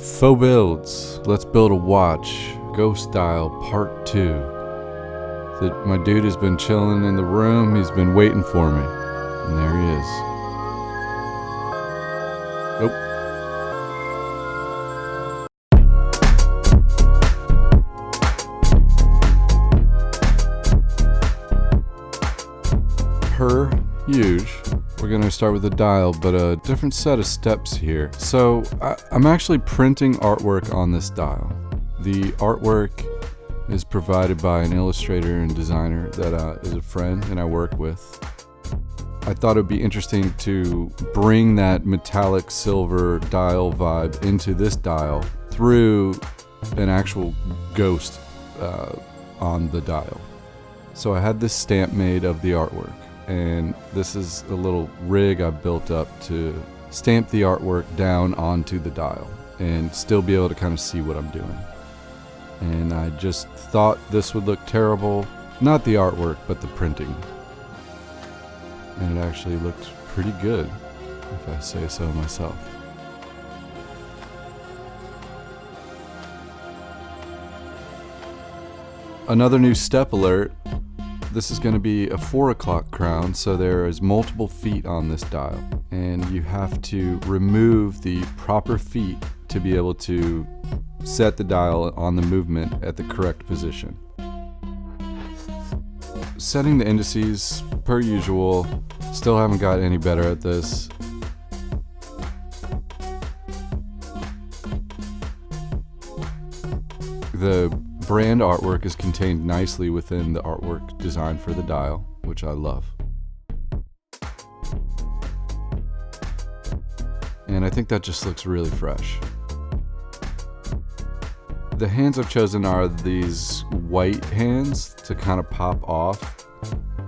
FAUX Builds. Let's build a watch. Ghost Dial Part 2. My dude has been chilling in the room. He's been waiting for me. And there he is. Oh. Per usual, we're going to start with the dial, but a different set of steps here. So I'm actually printing artwork on this dial. The artwork is provided by an illustrator and designer that is a friend and I work with. I thought it would be interesting to bring that metallic silver dial vibe into this dial through an actual ghost on the dial. So I had this stamp made of the artwork, and this is a little rig I built up to stamp the artwork down onto the dial and still be able to kind of see what I'm doing. And I just thought this would look terrible, not the artwork, but the printing. And it actually looked pretty good, if I say so myself. Another new step alert. This is going to be a 4 o'clock crown, so there is multiple feet on this dial. And you have to remove the proper feet to be able to set the dial on the movement at the correct position. Setting the indices, per usual, still haven't got any better at this. The brand artwork is contained nicely within the artwork design for the dial, which I love. And I think that just looks really fresh. The hands I've chosen are these white hands to kind of pop off,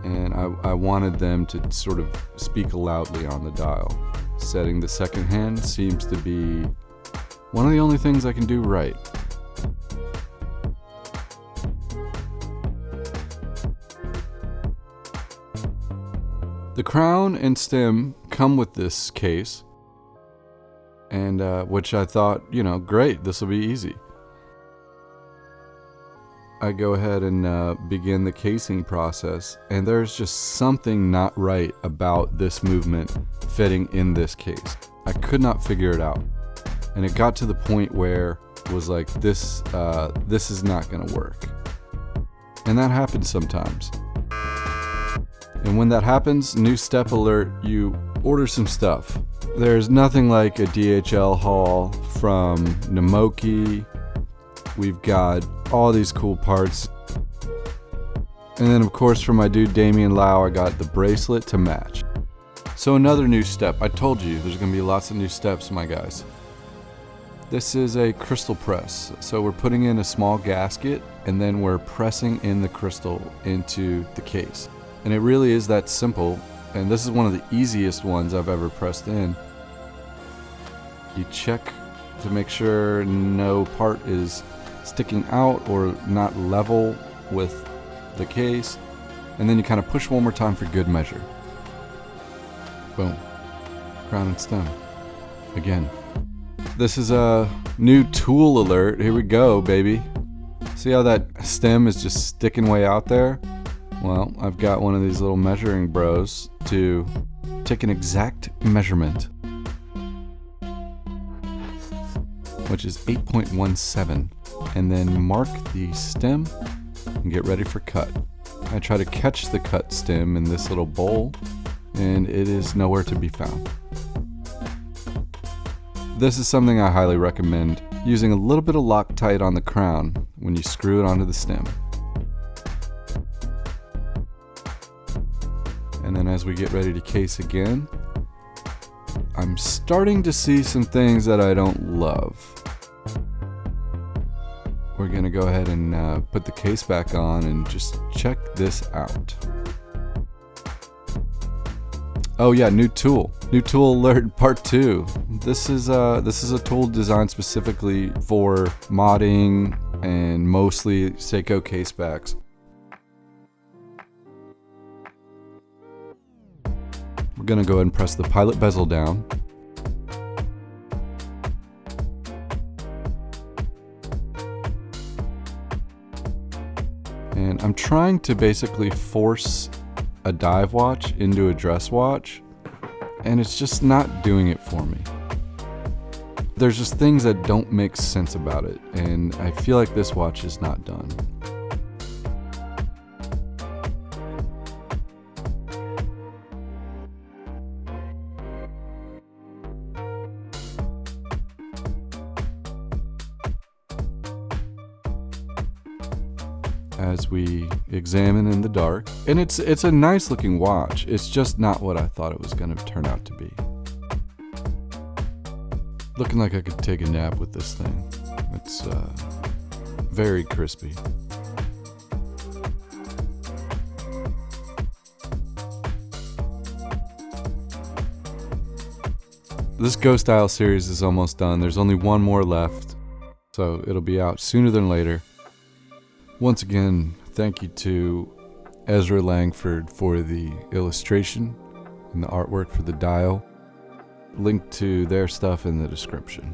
and I wanted them to sort of speak loudly on the dial. Setting the second hand seems to be one of the only things I can do right. The crown and stem come with this case, and which I thought, great, this will be easy. I go ahead and begin the casing process, and there's just something not right about this movement fitting in this case. I could not figure it out, and it got to the point where it was like, this is not going to work. And that happens sometimes. And when that happens, new step alert, you order some stuff. There's nothing like a DHL haul from Namoki. We've got all these cool parts. And then of course from my dude Damien Lau, I got the bracelet to match. So another new step. I told you there's gonna be lots of new steps, my guys. This is a crystal press. So we're putting in a small gasket and then we're pressing in the crystal into the case. And it really is that simple, and this is one of the easiest ones I've ever pressed in. You check to make sure no part is sticking out or not level with the case, and then you kind of push one more time for good measure. Boom. Crown and stem. Again. This is a new tool alert. Here we go, baby. See how that stem is just sticking way out there? Well, I've got one of these little measuring bros to take an exact measurement, which is 8.17, and then mark the stem and get ready for cut. I try to catch the cut stem in this little bowl, and it is nowhere to be found. This is something I highly recommend, using a little bit of Loctite on the crown when you screw it onto the stem. And then as we get ready to case again, I'm starting to see some things that I don't love. We're gonna go ahead and put the case back on and just check this out. Oh yeah, new tool alert part 2. This is a tool designed specifically for modding and mostly Seiko casebacks. We're gonna go ahead and press the pilot bezel down. And I'm trying to basically force a dive watch into a dress watch, and it's just not doing it for me. There's just things that don't make sense about it, and I feel like this watch is not done. As we examine in the dark, and it's a nice looking watch, it's just not what I thought it was going to turn out to be. Looking like I could take a nap with this thing. It's very crispy. This Ghost Isle series is almost done. There's only one more left, so it'll be out sooner than later. Once again, thank you to Ezra Langford for the illustration and the artwork for the dial. Link to their stuff in the description.